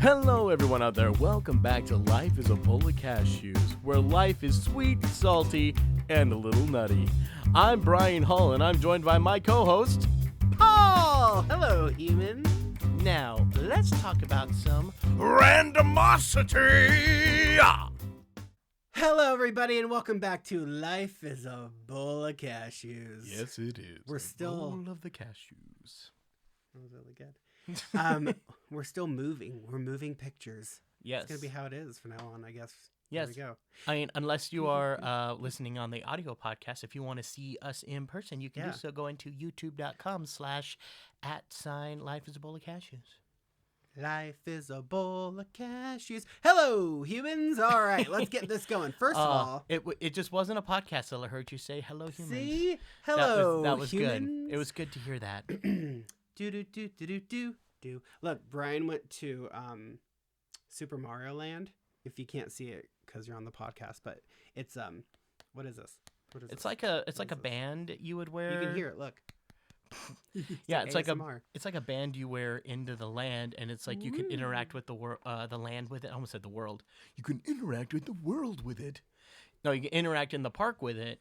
Hello everyone out there, welcome back to Life is a Bowl of Cashews, where life is sweet, salty, and a little nutty. I'm Brian Hull, and I'm joined by my co-host, Paul! Hello, human. Now, let's talk about some randomosity! Hello, everybody, and welcome back to Life is a Bowl of Cashews. Yes, it is. We're still... Bowl of the Cashews. That was really good. We're still moving. We're moving pictures. Yes. It's going to be how it is from now on, I guess. Yes. There we go. I mean, unless you are listening on the audio podcast, if you want to see us in person, you can do so. Go into youtube.com/@Life is a Bowl of Cashews. Life is a bowl of cashews. Hello, humans. All right, let's get this going. First of all, it just wasn't a podcast that I heard you say hello, humans. See? Hello, that was humans. Good. It was good to hear that. Do. Look, Brian went to Super Mario Land. If you can't see it because you're on the podcast, but it's what is this? What is it's this? like a band you would wear. You can hear it. Look. It's like a band you wear into the land, and it's like you can interact with the land with it. I almost said the world. You can interact with the world with it. No, you can interact in the park with it,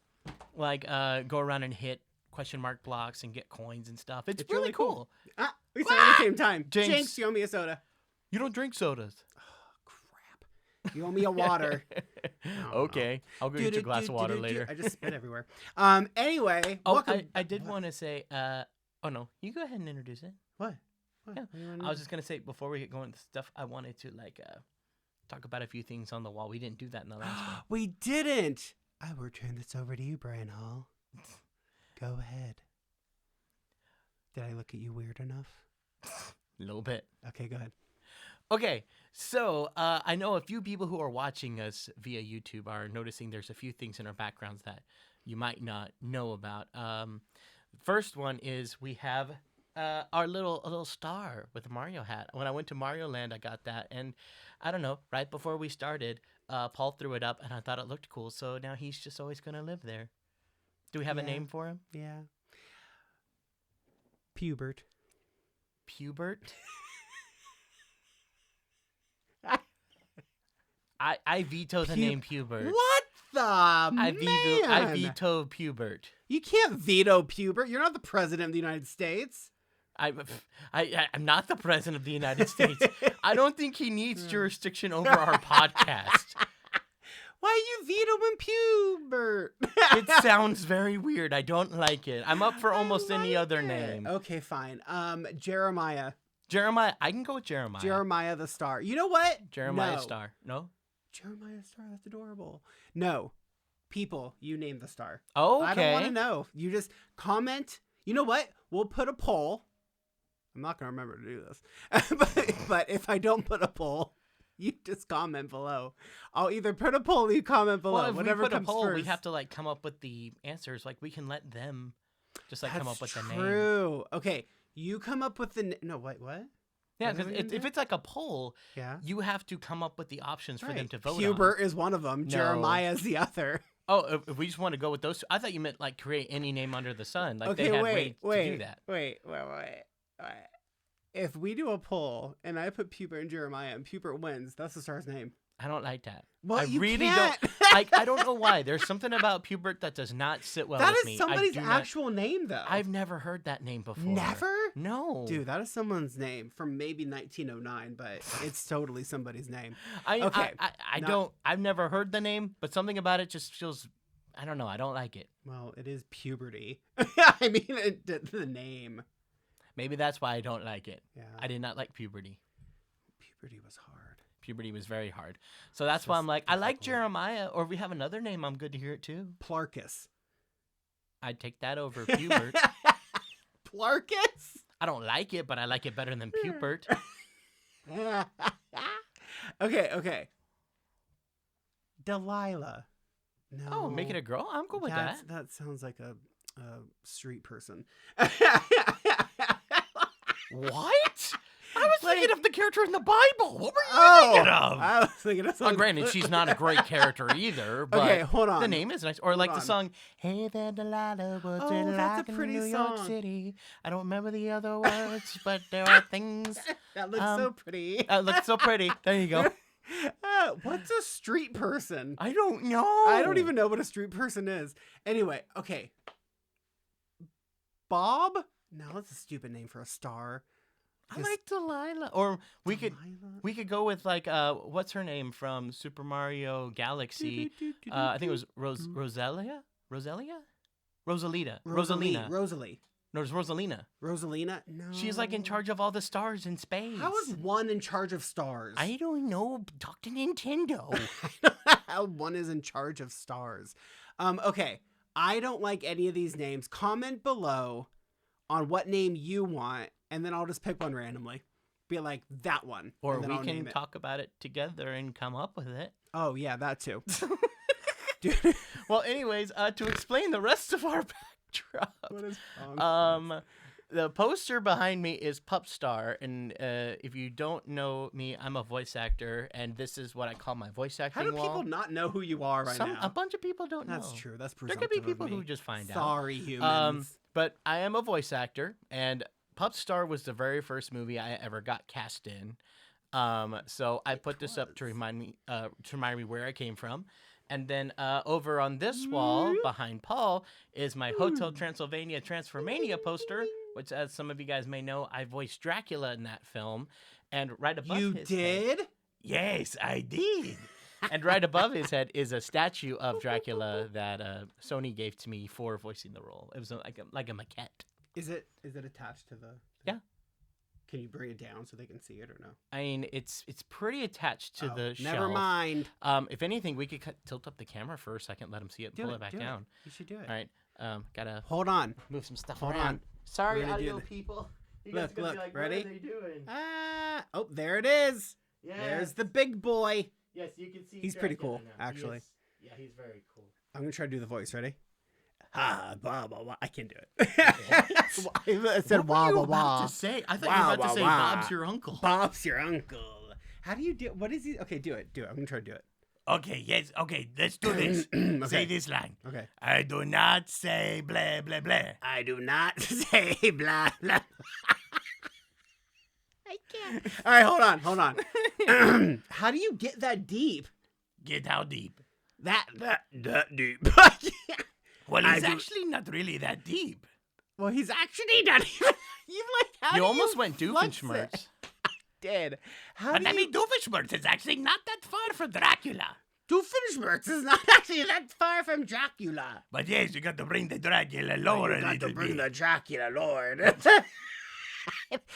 like go around and hit question mark blocks and get coins and stuff. It's really cool. We said it at the same time. Jinx, you owe me a soda. You don't drink sodas. Oh, crap. You owe me a water. Okay. I'll go get you a glass of water later. I just spit everywhere. Anyway. I did want to say, oh no, you go ahead and introduce it. What? Yeah. I was just going to say, before we get going to stuff, I wanted to talk about a few things on the wall. We didn't do that in the last one. We didn't. I will turn this over to you, Brian Hall. Go ahead. Did I look at you weird enough? A little bit. Okay, go ahead. Okay, so I know a few people who are watching us via YouTube are noticing there's a few things in our backgrounds that you might not know about. First one is we have our little star with a Mario hat. When I went to Mario Land, I got that, and I don't know, right before we started, Paul threw it up, and I thought it looked cool, so now he's just always going to live there. Do we have a name for him? Yeah. Pubert. Pubert? I veto the name Pubert. What the I veto Pubert. You can't veto Pubert. You're not the president of the United States. I'm not the president of the United States. I don't think he needs jurisdiction over our podcast. Why you vetoing Pubert? It sounds very weird. I don't like it. I'm up for almost any other name. Okay, fine. Jeremiah. Jeremiah. I can go with Jeremiah. Jeremiah the Star. You know what? Jeremiah Star. No? Jeremiah Star. That's adorable. No. People, you name the star. Oh, okay. I don't want to know. You just comment. You know what? We'll put a poll. I'm not going to remember to do this. but if I don't put a poll, you just comment below. I'll either put a poll or you comment below. Well, if whatever we put comes a poll, first. we have to come up with the answers. We can let them just come up with the name. True. Okay, you come up with the no. Wait, what? Yeah, because if it's like a poll, you have to come up with the options for them to vote Hubert is one of them. No. Jeremiah is the other. Oh, if we just want to go with those two. I thought you meant create any name under the sun. Okay, they had ways to do that. Wait. If we do a poll and I put Pubert and Jeremiah and Pubert wins, that's the star's name. I don't like that. Well, I really can't. don't. I don't know why. There's something about Pubert that does not sit well with me. That is somebody's actual name, though. I've never heard that name before. Never? No. Dude, that is someone's name from maybe 1909, but it's totally somebody's name. I've never heard the name, but something about it just feels, I don't know. I don't like it. Well, it is puberty. I mean, the name. Maybe that's why I don't like it. Yeah. I did not like puberty. Puberty was hard. Puberty was very hard. So that's why I'm I like Jeremiah, or if we have another name, I'm good to hear it too. Plarkus. I'd take that over Pubert. Plarkus? I don't like it, but I like it better than Pubert. Okay. Delilah. No. Oh, make it a girl? I'm cool with that. That sounds like a street person. What? I was thinking of the character in the Bible. What were you thinking of? I was thinking of something. Granted, she's not a great character either, but Okay, hold on. the name is nice. Or Hold like on. the song, Hey there, Delilah, what's Oh, it that's like a in pretty New York song. City? I don't remember the other words, but there are things. That looks so pretty. It looks so pretty. There you go. What's a street person? I don't know. I don't even know what a street person is. Anyway, okay. Bob? No, that's a stupid name for a star. I like Delilah. Or we could go with like what's her name from Super Mario Galaxy? I think it was Rosalita. Rosalie. No, it's Rosalina. Rosalina? No. She's like in charge of all the stars in space. How is one in charge of stars? I don't know. Talk to Nintendo. I don't know how one is in charge of stars. Okay. I don't like any of these names. Comment below on what name you want, and then I'll just pick one randomly. Be like, that one. Or and then we I'll can name it. talk about it together and come up with it. Oh, yeah, that too. Dude. Well, anyways, to explain the rest of our backdrop. What is wrong? The poster behind me is Pup Star, and if you don't know me, I'm a voice actor, and this is what I call my voice acting How do wall. people not know who you are right now? A bunch of people don't know. That's true. That's There presumptive could be people of me. who just find out. Sorry, humans. But I am a voice actor, and Pup Star was the very first movie I ever got cast in. So I put this up to remind me where I came from. And then over on this wall behind Paul is my Hotel Transylvania Transformania poster, which, as some of you guys may know, I voiced Dracula in that film. And right above You his did? head, yes, I did. And right above his head is a statue of Dracula that Sony gave to me for voicing the role. It was like a maquette. Is it attached to the? Yeah. Can you bring it down so they can see it or no? I mean, it's pretty attached to the shelf. Never mind. If anything, we could tilt up the camera for a second, let them see it, pull it back down. You should do it. All right. Gotta Hold on. move some stuff Hold around. on. Sorry, We're gonna do audio this. people. You guys Look, gonna look. be like, Ready? What are they doing? Oh, there it is. Yes. There's the big boy. Yes, you can see. He's pretty Dracula cool, now. actually. Yeah, he's very cool. I'm gonna try to do the voice. Ready? Ha, blah, blah, blah. I can't do it. It said wah, What were wah, you about wah. to say? I thought Wah, you were about wah, to say wah. Bob's your uncle. Bob's your uncle. How do you do? What is he? Okay, do it. I'm gonna try to do it. Okay, yes, okay, let's do this. Okay. Say this line. Okay. I do not say blah, blah, blah. I do not say blah blah. I can't. All right, hold on. How do you get that deep? Get how deep? That deep. Well, I it's do- actually not really that deep. Well, he's actually not even. You like how You do almost went flex Doofenshmirtz. it? Did. How But do I you? mean, Doofenshmirtz is actually not that far from Dracula. Doofenshmirtz is not actually that far from Dracula. But yes, you got to bring the Dracula lower You a got little to bring bit. the Dracula Lord.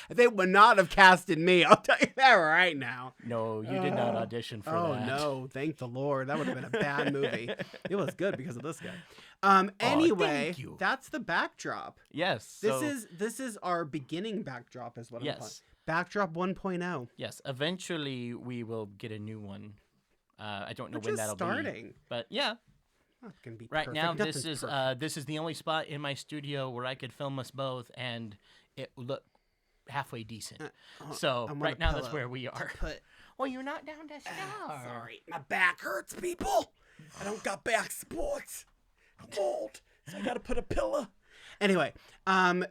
They would not have casted me. I'll tell you that right now. No, you did not audition for Oh that. no! Thank the Lord. That would have been a bad movie. It was good because of this guy. Anyway, thank you. that's the backdrop. Yes. This is our beginning backdrop, is what I'm calling. Yes. Backdrop 1.0. Yes. Eventually, we will get a new one. I don't know We're when just that'll starting. be. But yeah, Not gonna be right perfect. now Nothing's perfect. this is the only spot in my studio where I could film us both, and it looked halfway decent. So I want right a now that's pillow where we are. Put. Well, you're not down to star. Sorry, my back hurts, people. I don't got back support. I'm old, so I gotta put a pillow. Anyway,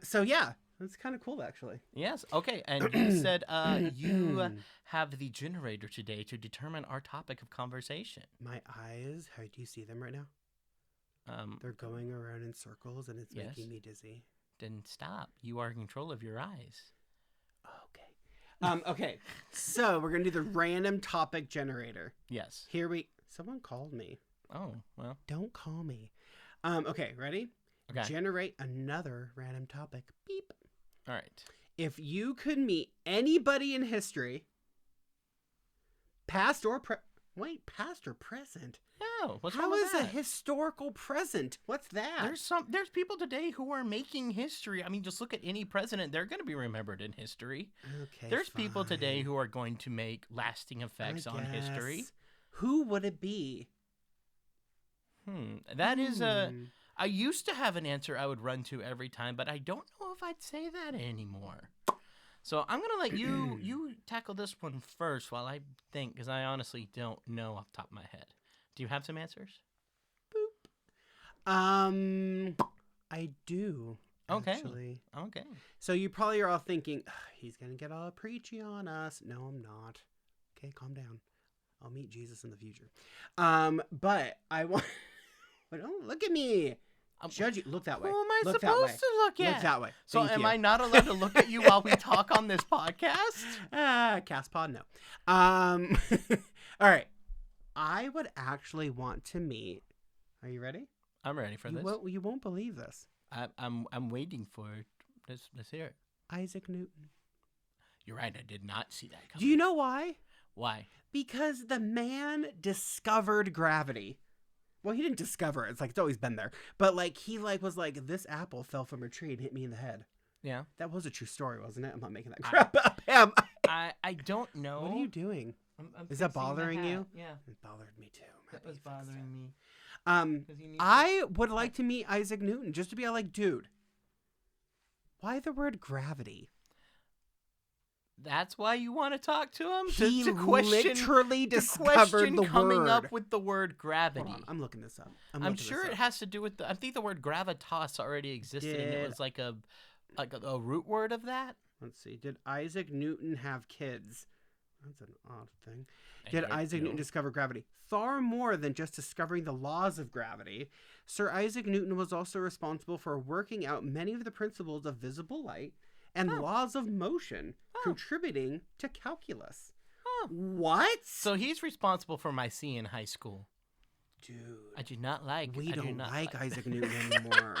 so yeah, that's kind of cool, actually. Yes. Okay. And you said you have the generator today to determine our topic of conversation. My eyes, how do you see them right now? They're going around in circles, and it's Yes. making me dizzy. Then stop. You are in control of your eyes. Okay. Okay. So we're gonna do the random topic generator. Yes. Someone called me. Oh, well. Don't call me. Okay, ready? Okay. Generate another random topic. Beep. All right. If you could meet anybody in history, past or past or present. No. What's How wrong with is a that? historical present? What's that? There's people today who are making history. I mean, just look at any president. They're going to be remembered in history. Okay. There's people today fine. who are going to make lasting effects I on history. guess. Who would it be? That is a... I used to have an answer I would run to every time, but I don't know if I'd say that anymore. So I'm gonna let you tackle this one first while I think, because I honestly don't know off the top of my head. Do you have some answers? I do. Okay. Actually. Okay. So you probably are all thinking, he's gonna get all preachy on us. No, I'm not. Okay, calm down. I'll meet Jesus in the future. But I want. Don't look at me. Judge you. Look that way. Who am I look supposed to look at? Look that way. So Thank am you. I not allowed to look at you while we talk on this podcast? Cast pod, no. All right. I would actually want to meet. Are you ready? I'm ready for this. You won't believe this. I'm waiting for it. Let's hear it. Isaac Newton. You're right. I did not see that coming. Do you know why? Why? Because the man discovered gravity. Well, he didn't discover it. It's like it's always been there. But like he was like, this apple fell from a tree and hit me in the head. Yeah. That was a true story, wasn't it? I'm not making that crap up. Am I don't know. What are you doing? I'm Is that fixing the bothering hat. you? Yeah. It bothered me too. That was bothering me. I would like to meet Isaac Newton just to be like, dude, why the word gravity? That's why you want to talk to him? He to question, literally discovered the coming word. up with the word gravity. Hold on, I'm looking this up. I'm sure it has to do with I think the word gravitas already existed, and it was like a root word of that. Let's see. Did Isaac Newton have kids? That's an odd thing. Did Isaac Newton discover gravity? Far more than just discovering the laws of gravity. Sir Isaac Newton was also responsible for working out many of the principles of visible light and laws of motion, contributing to calculus. What? So he's responsible for my C in high school. Dude. I do not like... We don't like Isaac Newton anymore.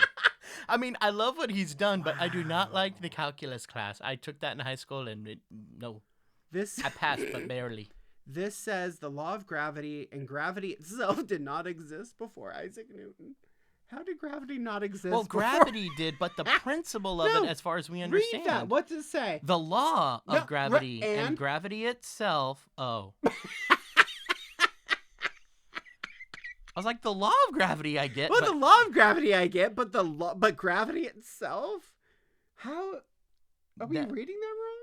I mean, I love what he's done, but I do not like the calculus class. I took that in high school, and I passed, but barely. This says the law of gravity and gravity itself did not exist before Isaac Newton. How did gravity not exist? Well, gravity did, but the principle of it, as far as we understand. Read that. What does it say? The law of gravity and gravity itself. Oh. I was like, the law of gravity I get. Well, the law of gravity I get, but but gravity itself? How are we reading that wrong?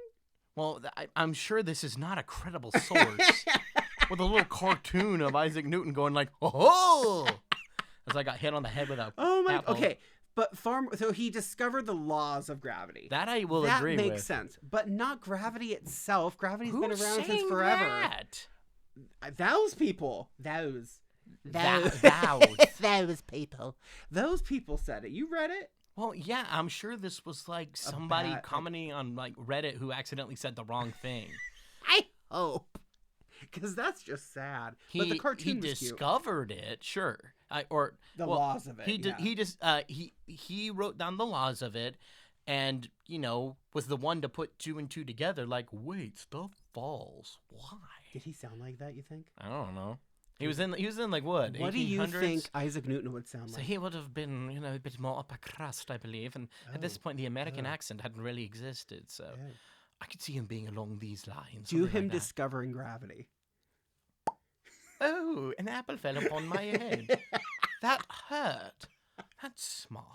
Well, I'm sure this is not a credible source. With a little cartoon of Isaac Newton going like, oh, as I got hit on the head with a apple. Okay. But so he discovered the laws of gravity. That I will agree with. That makes sense. But not gravity itself. Gravity's been around since forever. That? Those people. Those people. Those people said it. You read it? Well, yeah, I'm sure this was like somebody commenting on like Reddit who accidentally said the wrong thing. I hope. Because that's just sad. But the cartoon was discovered it, sure. Laws of it. He wrote down the laws of it, and was the one to put two and two together. Like, wait, stuff falls. Why? Did he sound like that? You think? I don't know. He was in like what? What 1800s? Do you think Isaac Newton would sound like? So he would have been a bit more upper crust, I believe. And at this point, the American accent hadn't really existed. So I could see him being along these lines. Do him discovering gravity. Oh, an apple fell upon my head. That hurt. That's smart.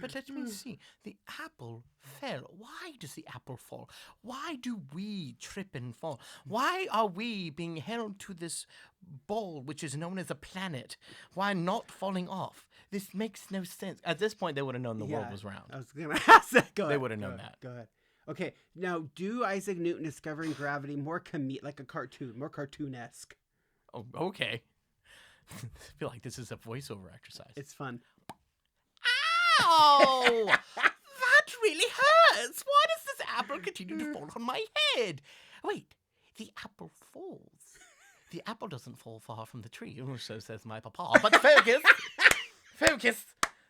But let me see. The apple fell. Why does the apple fall? Why do we trip and fall? Why are we being held to this ball, which is known as a planet? Why not falling off? This makes no sense. At this point, they would have known the world was round. I was going to ask that. They would have known that. Go ahead. Okay. Now, do Isaac Newton discovering gravity more like a cartoon, more cartoonesque? Oh, okay. I feel like this is a voiceover exercise. It's fun. Ow! That really hurts. Why does this apple continue to fall on my head? Wait, the apple falls. The apple doesn't fall far from the tree, or so says my papa. But focus.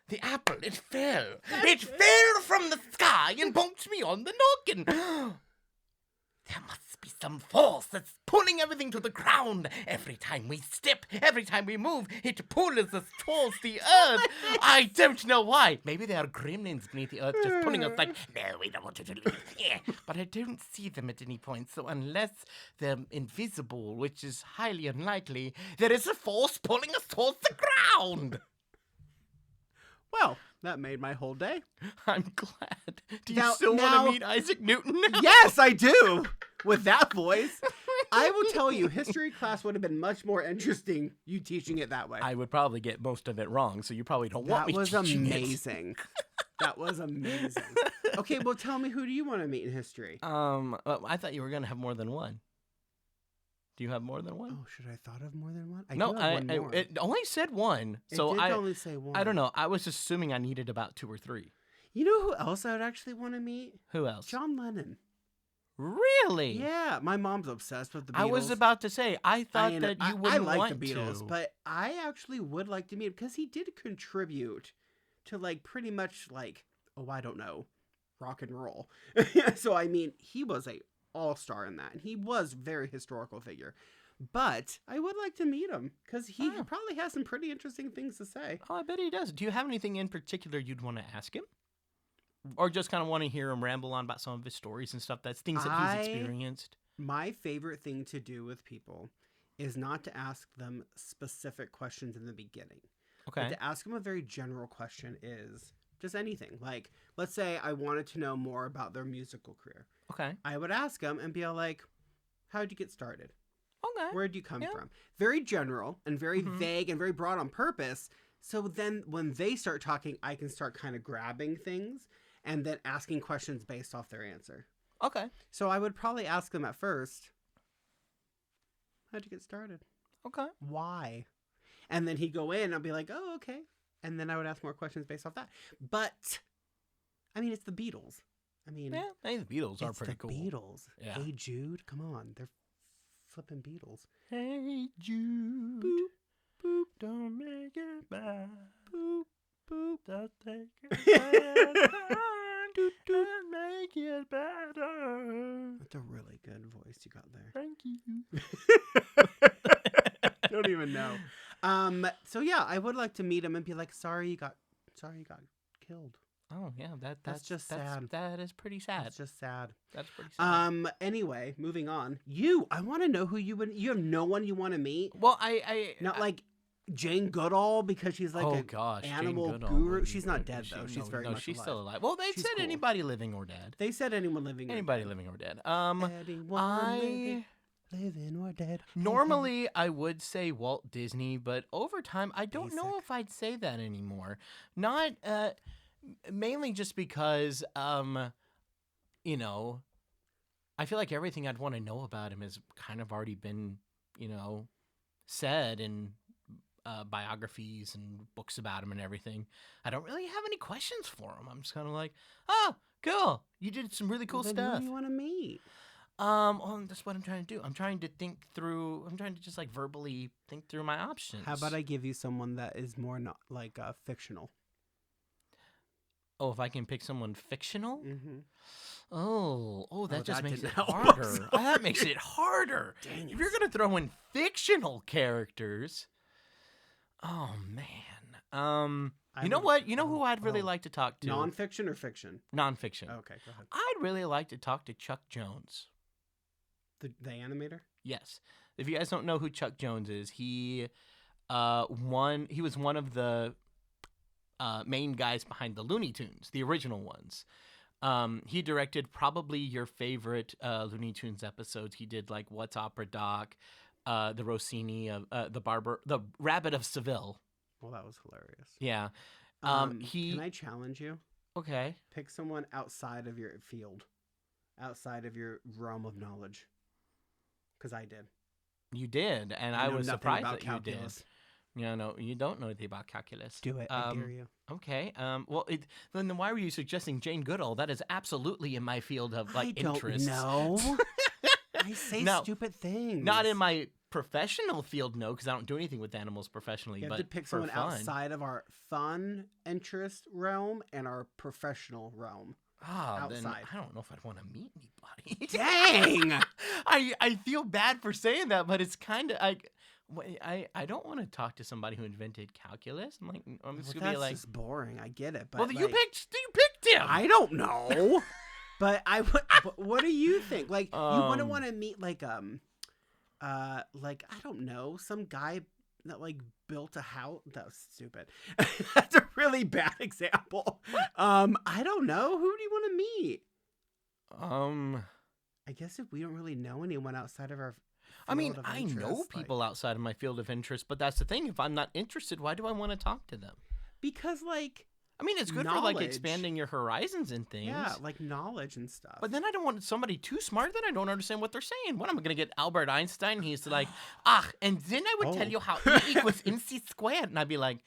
The apple, it fell. It fell from the sky and bonked me on the noggin. There must be some force that's pulling everything to the ground. Every time we step, every time we move, it pulls us towards the earth. I don't know why. Maybe there are gremlins beneath the earth just pulling us like, no, we don't want you to leave. Yeah. But I don't see them at any point. So unless they're invisible, which is highly unlikely, there is a force pulling us towards the ground. Well, that made my whole day. I'm glad. Do you Now- still now- want to meet Isaac Newton now? Yes, I do. With that voice, I will tell you, history class would have been much more interesting. You teaching it that way. I would probably get most of it wrong, so you probably don't want That me was teaching amazing. That was amazing. Okay, well, tell me, who do you want to meet in history? it. I thought you were gonna have more than one. Do you have more than one? Oh, should I thought of more than one? No, do have one more. it only said one, It so did I only say one. I don't know. I was assuming I needed about 2 or 3. You know who else I would actually want to meet? Who else? John Lennon. Really? Yeah, my mom's obsessed with the Beatles. I was about to say. I thought that you wouldn't I like want the Beatles, to. but I actually would like to meet him because he did contribute to like pretty much like, oh, I don't know, rock and roll. So I mean, he was a all-star in that, and he was a very historical figure. But I would like to meet him because he probably has some pretty interesting things to say. Oh, I bet he does. Do you have anything in particular you'd want to ask him? Or just kind of want to hear him ramble on about some of his stories and stuff? That's things that he's experienced. My favorite thing to do with people is not to ask them specific questions in the beginning. Okay. But to ask them a very general question is just anything. Like, let's say I wanted to know more about their musical career. Okay. I would ask them and be like, how'd you get started? Okay. Where'd you come from? Very general and very vague and very broad on purpose. So then when they start talking, I can start kind of grabbing things and then asking questions based off their answer. Okay. So I would probably ask them at first, how'd you get started? Okay. Why? And then he'd go in and I'd be like, oh, okay. And then I would ask more questions based off that. But, I mean, it's the Beatles. I mean, Yeah, hey, the Beatles are it's pretty the cool. Beatles. Yeah. Hey, Jude, come on. They're flipping Beatles. Hey Jude, Boop, boop, don't make it bad. boop, boop. Don't take it bad. Don't make it better. That's a really good voice you got there. Thank you. Don't even know. So yeah, I would like to meet him and be like, sorry you got killed. Oh yeah, that's just sad. That is pretty sad. That's just sad. That's pretty sad. Anyway, moving on. I want to know who you have no one you want to meet? Well, I Not like Jane Goodall because she's like Jane animal Goodall. guru. She's not dead though. She's very much she's alive. still alive. Well, they She's said cool. anybody living or dead. They said anyone living. Anybody living or dead. Anyone living or dead. Normally, I would say Walt Disney, but over time, I don't know Basic. if I'd say that anymore. Not mainly just because, you know, I feel like everything I'd want to know about him has kind of already been, you know, said in biographies and books about him and everything. I don't really have any questions for him. I'm just kind of like, oh, cool. You did some really cool Then stuff. Who do you want to meet? Well, that's what I'm trying to do. I'm trying to just like verbally think through my options. How about I give you someone that is more not like fictional? Oh, if I can pick someone fictional? Mm-hmm. Oh, that just that makes it didn't help. harder. That makes it harder. Dang If you're gonna throw in fictional characters, oh man. You know what? You know who I'd really like to talk to? Nonfiction or fiction? Nonfiction. Okay, go ahead. I'd really like to talk to Chuck Jones. The animator? Yes. If you guys don't know who Chuck Jones is, he was one of the main guys behind the Looney Tunes, the original ones. He directed probably your favorite Looney Tunes episodes. He did like What's Opera Doc, the Rossini of the Rabbit of Seville. Well, that was hilarious. Yeah. Can I challenge you? Okay. Pick someone outside of your field, outside of your realm of knowledge. Because I did. You did, and I know was nothing surprised about that calculus. you did. No, you don't know anything about calculus. Do it. I dare you. Okay. Well, then why were you suggesting Jane Goodall? That is absolutely in my field of like interests. No. I say No, stupid things. Not in my professional field, no, because I don't do anything with animals professionally. You have but to pick for someone fun. outside of our fun interest realm and our professional realm. Then outside. I don't know if I'd want to meet anybody. Dang! I feel bad for saying that, but it's kind of like I don't want to talk to somebody who invented calculus. I'm just gonna be That's like, just boring. I get it, but well, like, you picked him. I don't know. But but what do you think? Like, you wouldn't want to meet like I don't know, some guy that like built a house. That was stupid. That's a really bad example. I don't know. Who do you want to meet? I guess if we don't really know anyone outside of our field of I interest, know people outside of my field of interest, but that's the thing. If I'm not interested, why do I want to talk to them? because like I mean, it's good for like expanding your horizons and things. yeah, like knowledge and stuff. But then I don't want somebody too smart that I don't understand what they're saying. What am I going to get Albert Einstein? He's like, and then I would tell you how E equals MC squared. And I'd be like,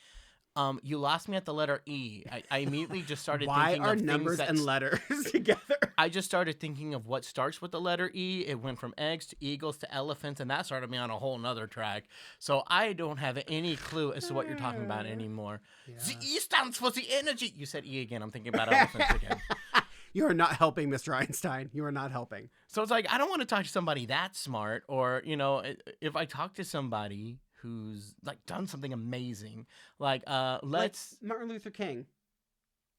you lost me at the letter E. I immediately just started thinking are of numbers things and letters together? I just started thinking of what starts with the letter E. It went from eggs to eagles to elephants, and that started me on a whole nother track. So I don't have any clue as to what you're talking about anymore. Yeah. The E stands for the energy. You said E again. I'm thinking about elephants again. You are not helping, Mr. Einstein. You are not helping. So it's like, I don't want to talk to somebody that smart, or, if I talk to somebody who's like done something amazing, like Martin Luther King.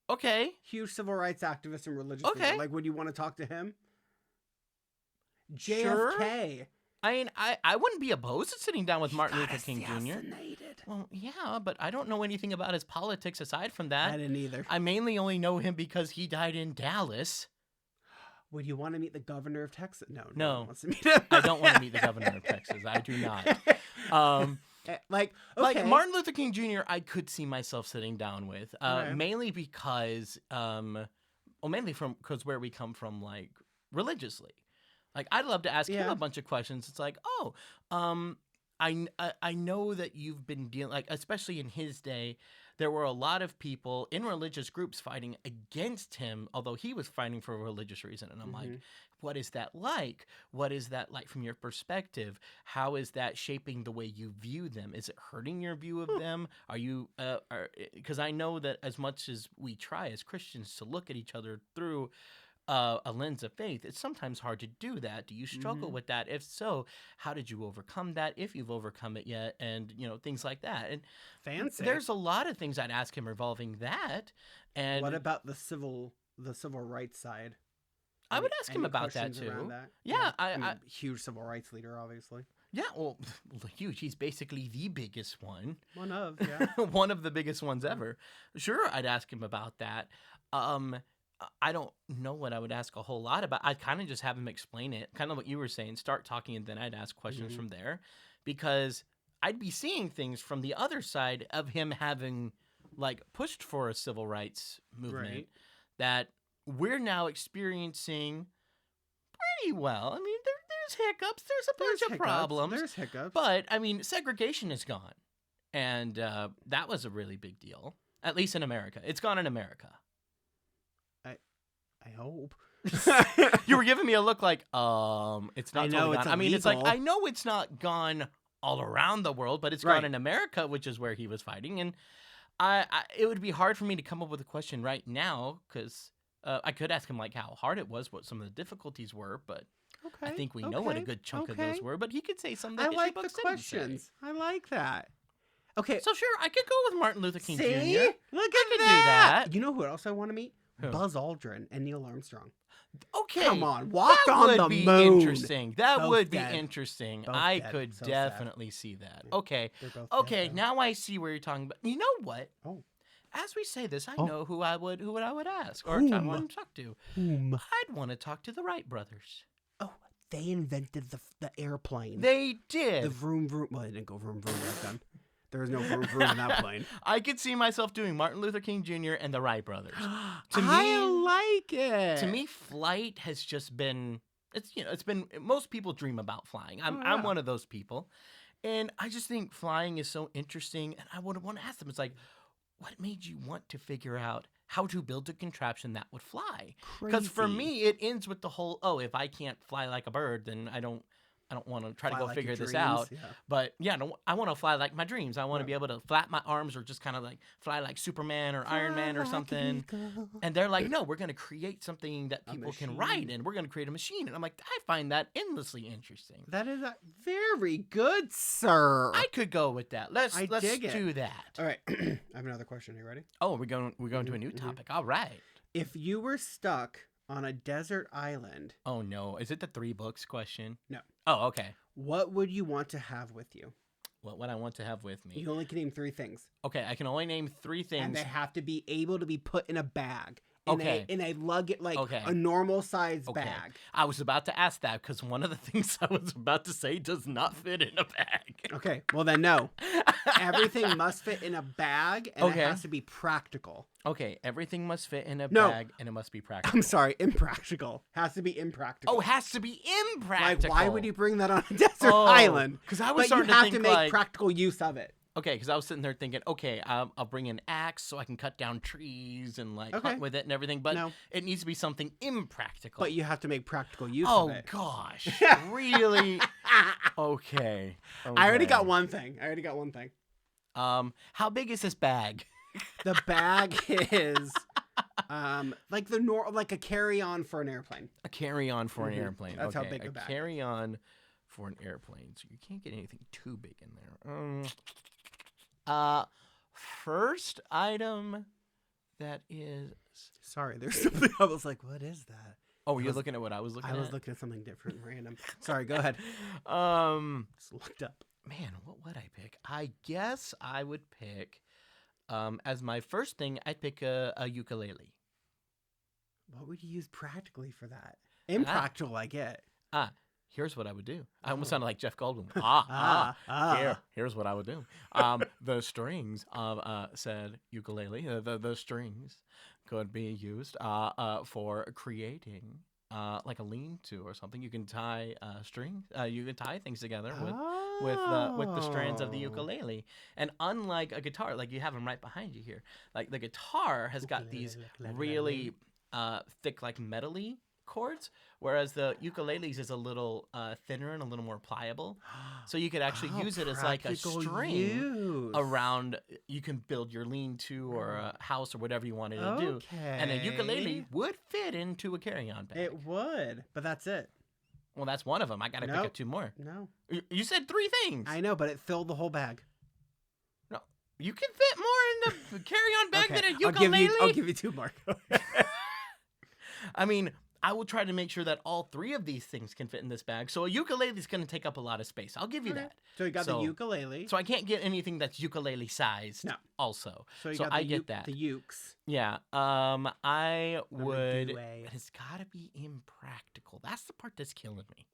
Okay. Huge civil rights activist and religious leader. Like, would you want to talk to him? JFK. Sure. I mean, I wouldn't be opposed to sitting down with Martin Luther King Jr. Well, yeah, but I don't know anything about his politics aside from that. I didn't either. I mainly only know him because he died in Dallas. Would you want to meet the governor of Texas? No. No. Wants to meet him. I don't want to meet the governor of Texas. I do not. Like Martin Luther King Jr. I could see myself sitting down with, mainly because, because where we come from, like, religiously. Like, I'd love to ask him a bunch of questions. It's like, I know that you've been dealing, like, especially in his day, there were a lot of people in religious groups fighting against him, although he was fighting for a religious reason. And I'm like, what is that like? What is that like from your perspective? How is that shaping the way you view them? Is it hurting your view of them? Are you, because I know that as much as we try as Christians to look at each other through a lens of faith, it's sometimes hard to do that. Do you struggle with that? If so, how did you overcome that? If you've overcome it yet, and things like that. And fancy. There's a lot of things I'd ask him revolving that. And what about the civil rights side? I would ask him about that too. That? Yeah, I mean, huge civil rights leader, obviously. Yeah, well, huge. He's basically the biggest one. One of, yeah. One of the biggest ones ever. Sure, I'd ask him about that. I don't know what I would ask a whole lot about. I'd kind of just have him explain it, kind of what you were saying, start talking, and then I'd ask questions from there, because I'd be seeing things from the other side of him having, like, pushed for a civil rights movement that we're now experiencing pretty well. I mean, there's hiccups. There's a bunch of problems. There's hiccups. But, I mean, segregation is gone. And that was a really big deal, at least in America. It's gone in America. I hope. You were giving me a look like, it's not totally gone. I mean, it's like, I know it's not gone all around the world, but it's gone in America, which is where he was fighting. And it would be hard for me to come up with a question right now, because I could ask him, like, how hard it was, what some of the difficulties were, but I think we know what a good chunk of those were. But he could say something that I like the questions. I like that. Okay. So sure, I could go with Martin Luther King Jr. Look at do that. You know who else I want to meet? Who? Buzz Aldrin and Neil Armstrong. Okay. Come on, walk on the moon. That would be interesting. That would be interesting. Both I dead. could definitely see that. Yeah. Okay. Okay, dead, now I see where you're talking about. You know what? Oh. As we say this, I know who I would ask or want to talk to. Whom? I'd want to talk to the Wright brothers. Oh, they invented the airplane. They did. The vroom vroom. Well, they didn't go vroom vroom that time. There was no vroom vroom in that plane. I could see myself doing Martin Luther King Jr. and the Wright brothers. I like it. To me, flight has just been. It's been. Most people dream about flying. I'm one of those people, and I just think flying is so interesting. And I would want to ask them. It's like, what made you want to figure out how to build a contraption that would fly? Because for me, it ends with the whole, if I can't fly like a bird, then I don't want to try to go like figure this dreams, out. yeah. But I want to fly like my dreams. I want to be able to flap my arms or just kind of like fly like Superman or Iron Man or something. And they're like, no, we're going to create something that people can ride in. We're going to create a machine. And I'm like, I find that endlessly interesting. That is very good, sir. I could go with that. Let's dig it. do that. All right. I have another question. Are you ready? Oh, we're going to a new topic. All right. If you were stuck on a desert island. Oh, no. Is it the 3 books question? No. Oh, okay. What would you want to have with you? what I want to have with me. You only can name 3 things. Okay, I can only name 3 things. And they have to be able to be put in a bag. Okay. In a luggage, like Okay. a normal size Okay. bag. I was about to ask that because one of the things I was about to say does not fit in a bag. Okay, well then no. Everything must fit in a bag, and Okay. it has to be practical. Okay, everything must fit in a No. bag, and it must be practical. I'm sorry, impractical. Has to be impractical. Oh, it has to be like impractical. why would you bring that on a desert island? Because I was But you starting to have think to make like, practical use of it. okay, because I was sitting there thinking, okay, I'll bring an axe so I can cut down trees and like Okay. hunt with it and everything, but No. it needs to be something impractical. But you have to make practical use oh of it. gosh, really? Okay. I already got Okay. one thing. How big is this bag? The bag is like like a carry-on for an airplane. A carry-on for an Mhm. airplane. That's how Okay, big the bag is. carry-on for an airplane, so you can't get anything too big in there. First item that is. Sorry, there's something I was like, what is that? Oh, you're looking at what I was looking at. I was looking at something different, random. Sorry, go ahead. Just looked up. Man, what would I pick? I guess I would pick, as my first thing, I'd pick a ukulele. What would you use practically for that? Impractical, I get. Here's what I would do. I almost Oh. sounded like Jeff Goldblum. Here's what I would do. The strings of said ukulele, the strings could be used for creating like a lean-to or something. You can tie strings. You can tie things together with the strands of the Oh. ukulele. And unlike a guitar, like you have them right behind you here, like the guitar has got these really thick, like metally chords, whereas the ukuleles is a little thinner and a little more pliable. So you could actually use it as like a Practical string use. around. You can build your lean-to or a house or whatever you wanted to do. Okay. And a ukulele would fit into a carry-on bag. It would, but that's it. Well, that's one of them. I got to pick Nope. up 2 more. No. You said 3 things. I know, but it filled the whole bag. No, you can fit more in the carry-on bag than a I'll ukulele. give you 2 more. I mean, I will try to make sure that all 3 of these things can fit in this bag. So a ukulele is going to take up a lot of space. I'll give you that. So you got the ukulele. So I can't get anything that's ukulele sized. No. Also. So you so got I the get that. The ukes. Yeah. I would. Due. But it's got to be impractical. That's the part that's killing me.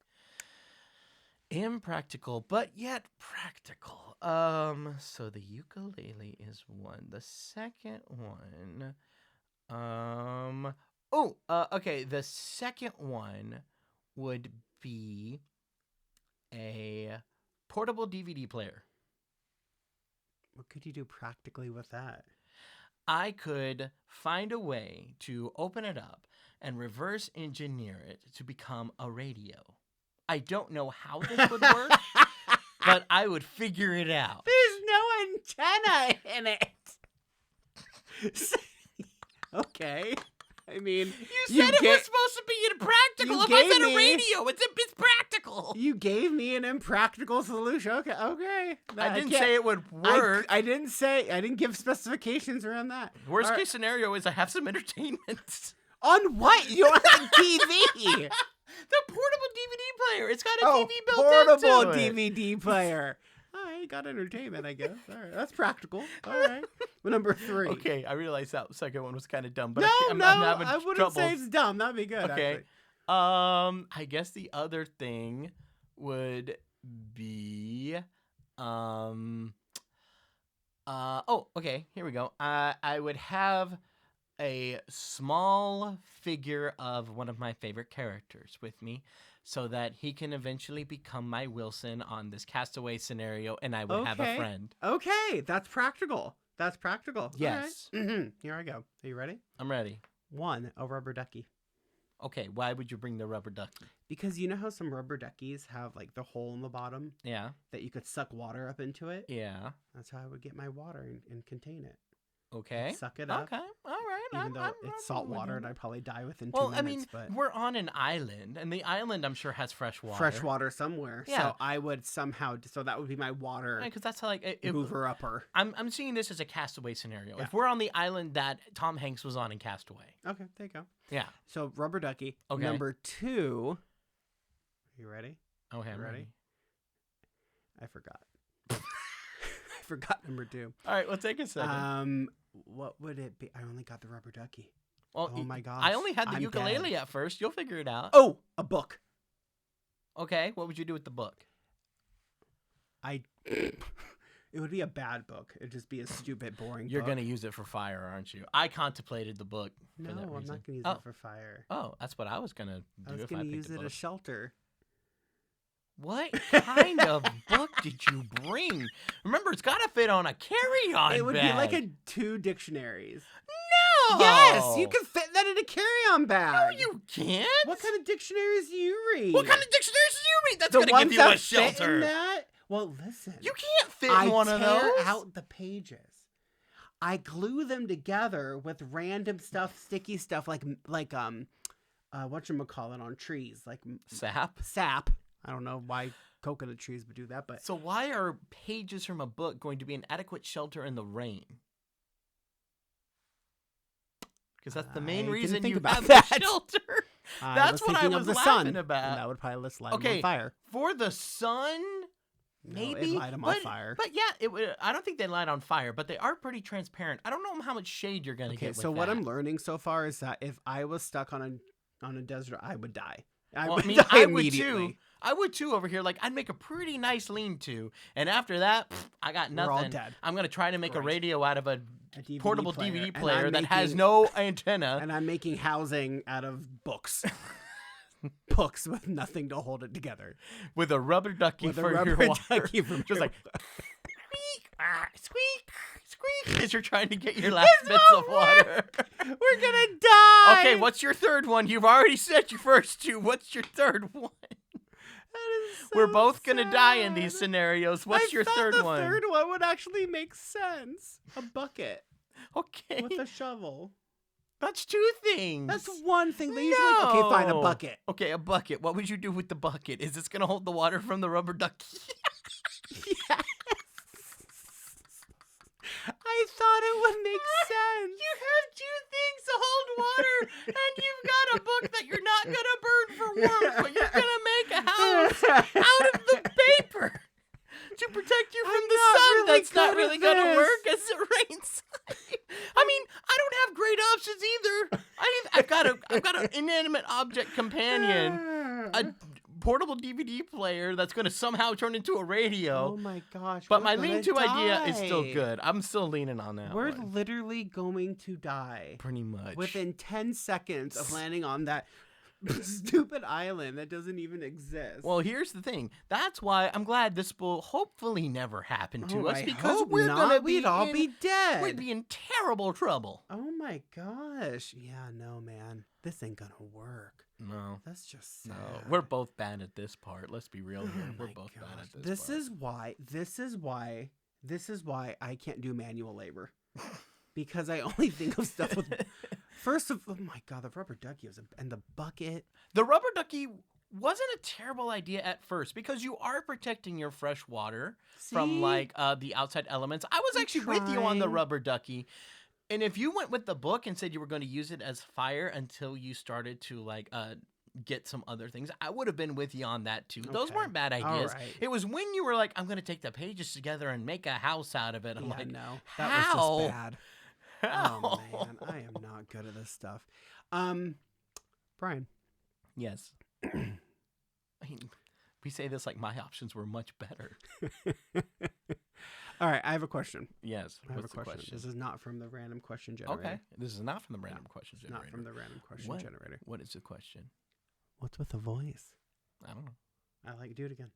Impractical, but yet practical. So the ukulele is one. The second one. Okay. The second one would be a portable DVD player. What could you do practically with that? I could find a way to open it up and reverse engineer it to become a radio. I don't know how this would work, but I would figure it out. There's no antenna in it. Okay. I mean, You said it was supposed to be impractical. you If I said gave a me- radio, it's practical. You gave me an impractical solution. Okay. I didn't say it would work. I didn't give specifications around that. Worst All case scenario is I have some entertainment. On what? You don't have TV. The portable DVD player. It's got a Oh, TV built portable into it. DVD player. All right, got entertainment, I guess. All right, that's practical. All right. Number 3. Okay, I realized that second one was kind of dumb, but I'm No, having I wouldn't trouble. say it's dumb. That'd be good. Okay. Actually. I guess the other thing would be okay, here we go. I would have a small figure of one of my favorite characters with me so that he can eventually become my Wilson on this castaway scenario and I would have a friend. Okay, that's practical. That's practical. Yes. All right. Here I go. Are you ready? I'm ready. 1, a rubber ducky. Okay, why would you bring the rubber ducky? Because you know how some rubber duckies have like the hole in the bottom Yeah. that you could suck water up into it? Yeah. That's how I would get my water and contain it. Okay. Suck it up. Okay. All right. Even though I'm it's salt with water you. and I'd probably die within 2 Well, minutes. I mean, but we're on an island, and the island, I'm sure, has fresh water. fresh water somewhere. Yeah. So I would somehow. So that would be my water Because that's how, like, mover upper. I'm seeing this as a castaway scenario. Yeah. If we're on the island that Tom Hanks was on in Castaway. Okay, there you go. Yeah. So rubber ducky. Okay. Number 2. You ready? Okay, I'm Ready? ready. I forgot. forgot number 2. All right, well, take a second. What would it be? I only got the rubber ducky. Well, Oh my gosh. I only had the I'm ukulele dead. at first. You'll figure it out. Oh, a book. Okay, what would you do with the book? It would be a bad book. It'd just be a stupid, boring You're book. going to use it for fire, aren't you? I contemplated the book No, for that I'm reason. not going to use it for fire. Oh, that's what I was going to I do was if I going to picked use a it book. as shelter. What kind of book did you bring? Remember, it's got to fit on a carry-on It would bag. be like 2 dictionaries. No! Yes, you can fit that in a carry-on bag. No, you can't. What kind of dictionaries do you read? What kind of dictionaries do you read? That's the going to ones give you that a fit in shelter. that? Well, listen. You can't fit I in one of those. tear out the pages. I glue them together with random stuff, sticky stuff like whatchamacallit on trees, like Sap? sap. I don't know why coconut trees would do that, but So why are pages from a book going to be an adequate shelter in the rain? Because that's the main I reason didn't think you about have that. the shelter. I That's was what I thinking was of the laughing sun, about. and that would probably light them Okay, on fire. for the sun, No, maybe. it'd light 'em on fire. But yeah, it would. I don't think they light on fire, but they are pretty transparent. I don't know how much shade you're gonna Okay, get. so with what that. I'm learning so far is that if I was stuck on a desert, I would die. I Well, would I mean, die I would immediately. too. I would too over here. Like, I'd make a pretty nice lean-to, and after that, I got We're nothing. all dead. I'm gonna try to make a Great. radio out of a DVD portable player, DVD and player I'm that has making- no antenna. And I'm making housing out of books. Books with nothing to hold it together. With a rubber ducky With a for your rubber water. ducky for Just my like squeak, squeak, squeak, as you're trying to get your last This bits of won't water. We're gonna die. Okay, what's your third one? You've already said your first 2. What's your third one? That is so We're both gonna die in sad. these scenarios. What's I your thought third the one? third one would actually make sense. A bucket Okay, with a shovel. that's 2 things. That's one thing. They usually okay. Fine, a No. bucket. Okay, a bucket. What would you do with the bucket? Is this gonna hold the water from the rubber ducky? Yes. I thought it would make sense. You have 2 things to hold water, and you've got a book that you're not gonna burn for warmth, but you're gonna make a house out of the paper to protect you from I'm the not sun. really That's not good really at gonna this. work as it rains. I mean, I don't have great options either. I've got an inanimate object companion, a portable DVD player that's gonna somehow turn into a radio. Oh my gosh. But we're my gonna lean-to idea is still die. good. I'm still leaning on that We're one. literally going to die Pretty much. within 10 seconds of landing on that stupid island that doesn't even exist. Well, here's the thing. That's why I'm glad this will hopefully never happen to us I because hope we're not. gonna be We'd all in, be dead. We'd be in terrible trouble. Oh my gosh. Yeah, no, man. This ain't gonna work. No. That's just sad. No, we're both bad at this part. Let's be real here. Oh We're my both bad gosh. at this part. This is why I can't do manual labor. Because I only think of stuff with oh my god, the rubber ducky and the bucket. The rubber ducky wasn't a terrible idea at first because you are protecting your fresh water from See? like the outside elements. I was I'm actually with you on the trying. rubber ducky. And if you went with the book and said you were going to use it as fire until you started to like get some other things, I would have been with you on that too. Those Okay. weren't bad All ideas. right. It was when you were like, I'm going to take the pages together and make a house out of it. I'm Yeah, like, no. how? That was just bad. How? Oh man, I am not good at this stuff. Brian. Yes. I mean, we say this like my options were much better. All right, I have a question. Yes. I have What's a the question. This is not from the random question generator. Okay. This is not from the random question It's generator. not from the random question What? generator. What is the question? What's with the voice? I don't know. I like do it again.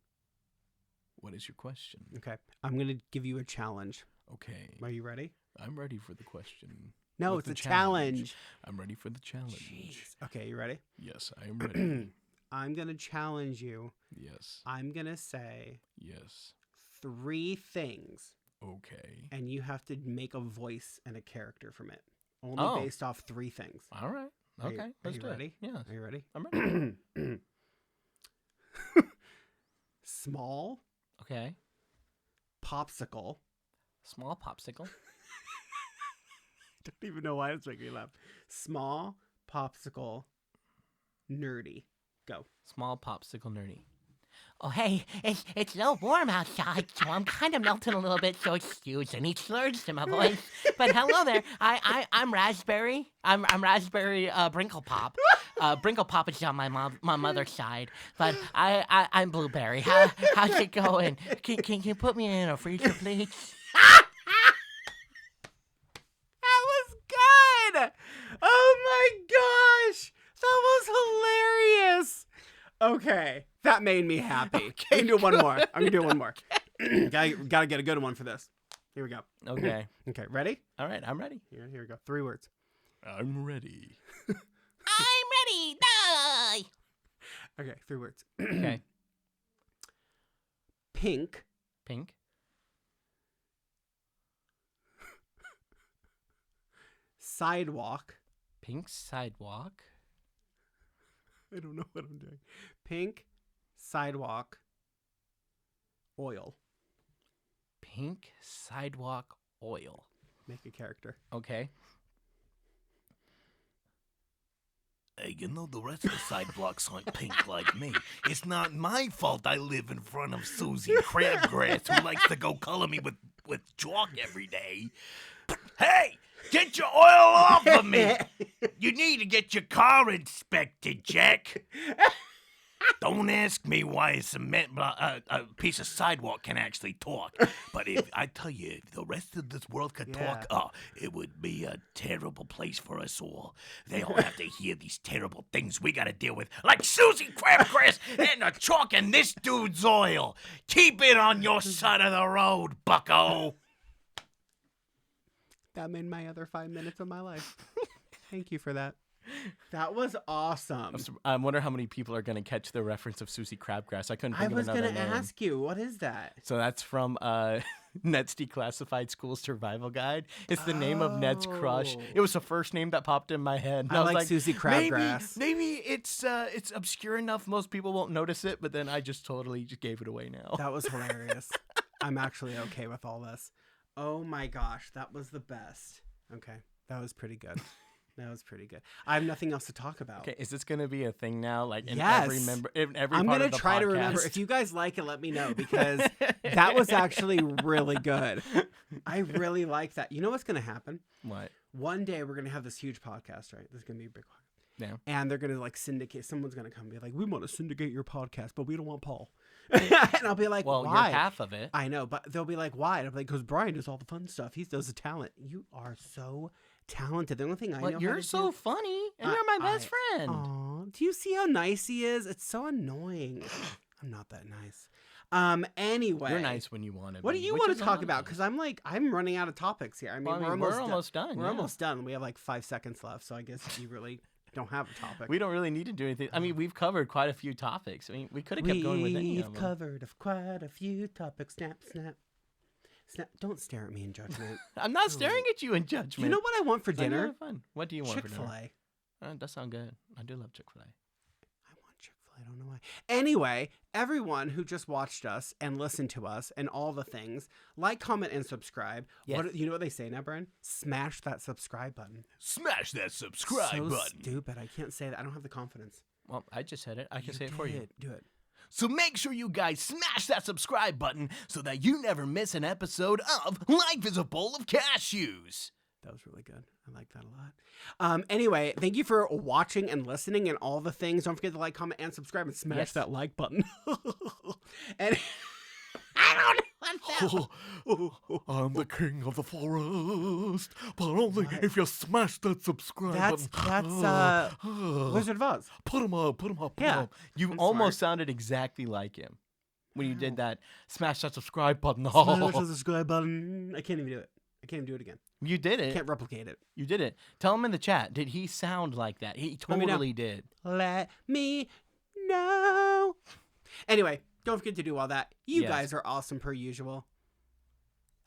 What is your question? Okay, I'm gonna give you a challenge. Okay. Are you ready? I'm ready for the question. No, With it's the a challenge. I'm ready for the challenge. Jeez. Okay, you ready? Yes, I am ready. I'm gonna challenge you. Yes. I'm gonna say Yes. 3 things, Okay. and you have to make a voice and a character from it. Only Oh. based off 3 things. All right. Are you- Okay. are Let's you do ready? it. Yes. Are you ready? I'm ready. Small Okay. popsicle. Small popsicle. Don't even know why it's making me laugh. Small popsicle nerdy. Go. Small popsicle nerdy. Oh, hey, it's a little warm outside, so I'm kind of melting a little bit, so excuse any slurs to my voice. But hello there. I'm Raspberry. I'm Raspberry Brinkle Pop. Brinkle Pop is on my mother's side, but I'm Blueberry. How's it going? Can you put me in a freezer, please? That was good. Oh my gosh, that was hilarious. Okay, that made me happy. Okay, I'm gonna do one more. I'm gonna do one more. Gotta get a good one for this. Here we go. Okay. Okay, ready? All right, I'm ready. Here we go. 3 words. I'm ready. I'm ready. Die. Okay, 3 words. Okay. Pink. Pink. Sidewalk. Pink sidewalk. I don't know what I'm doing. Pink sidewalk. Oil. Pink sidewalk oil. Make a character. Okay. Hey, you know the rest of the sidewalks aren't pink like me. It's not my fault I live in front of Susie Crabgrass, who likes to go color me with chalk every day. Hey, get your oil off of me! You need to get your car inspected, Jack. Don't ask me why a piece of sidewalk can actually talk. But if I tell you, if the rest of this world could talk, it would be a terrible place for us all. They all have to hear these terrible things we gotta deal with, like Susie Crabgrass and the chalk in this dude's oil. Keep it on your side of the road, bucko. That made my other 5 minutes of my life. Thank you for that. That was awesome. I wonder how many people are going to catch the reference of Susie Crabgrass. I couldn't I think was of another going to name. ask you, what is that? So that's from Ned's Declassified School Survival Guide. It's the name of Ned's crush. Oh. It was the first name that popped in my head. And I was like Susie Crabgrass. Maybe it's obscure enough most people won't notice it, but then I just totally just gave it away now. That was hilarious. I'm actually okay with all this. Oh my gosh, that was the best. Okay, that was pretty good. That was pretty good. I have nothing else to talk about. Okay, is this going to be a thing now? Like in Yes. every member, in every I'm part gonna of the try to podcast? remember. If you guys like it, let me know, because that was actually really good. I really like that. You know what's gonna happen? What? One day we're gonna have this huge podcast, right? This is gonna be a big podcast. Yeah. And they're gonna like syndicate. Someone's gonna come and be like, "We want to syndicate your podcast, but we don't want Paul." And I'll be like, Well, "Why?" you're half of it. I know, but they'll be like, "Why?" And I'll be like, "Because Brian does all the fun stuff. He does the talent. You are so talented. The only thing I know. You're how to so do- funny, and you're my best friend. Aw, do you see how nice he is? It's so annoying. I'm not that nice. Anyway, You're nice when you want to. what do you want to talk about? Because I'm running out of topics here. I mean, we're almost done. We're yeah. almost done. We have like 5 seconds left, so I guess you really don't have a topic. We don't really need to do anything. I mean, we've covered quite a few topics. I mean, we could have kept going with any of them. We've covered quite a few topics. Snap, snap, snap. Don't stare at me in judgment. I'm not staring at you in judgment. You know what I want for It's like, dinner? yeah, fun. What do you want for Chick-fil-A. dinner? That sounds good. I do love Chick-fil-A. I want Chick-fil-A. I don't know why. Anyway, everyone who just watched us and listened to us and all the things, like, comment, and subscribe. Yes. You know what they say now, Brian? Smash that subscribe button. Smash that subscribe so button. stupid. I can't say that. I don't have the confidence. Well, I just said it. I can say it for you. Do it. So make sure you guys smash that subscribe button so that you never miss an episode of Life is a Bowl of Cashews. That was really good. I like that a lot. Anyway, thank you for watching and listening and all the things. Don't forget to like, comment, and subscribe, and smash Yes. that like button. And I don't know I'm the king of the forest, but only if you smash that subscribe That's button. Wizard of Oz. Put him up, put him up, put Yeah. him up. You I'm almost sounded exactly like him when you did that. Smash that subscribe button. Smash the subscribe button. I can't even do it. I can't even do it again. You did I it. can't replicate it. You did it. Tell him in the chat. Did he sound like that? He Let me know. totally did. Let me know. Anyway, don't forget to do all that. You Yes. guys are awesome per usual.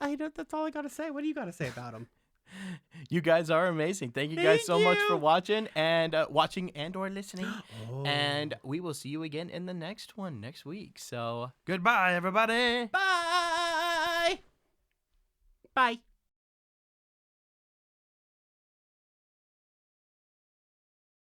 That's all I got to say. What do you got to say about them? You guys are amazing. Thank you guys Thank so much for you. watching and or listening. And we will see you again in the next one next week. So goodbye, everybody. Bye. Bye.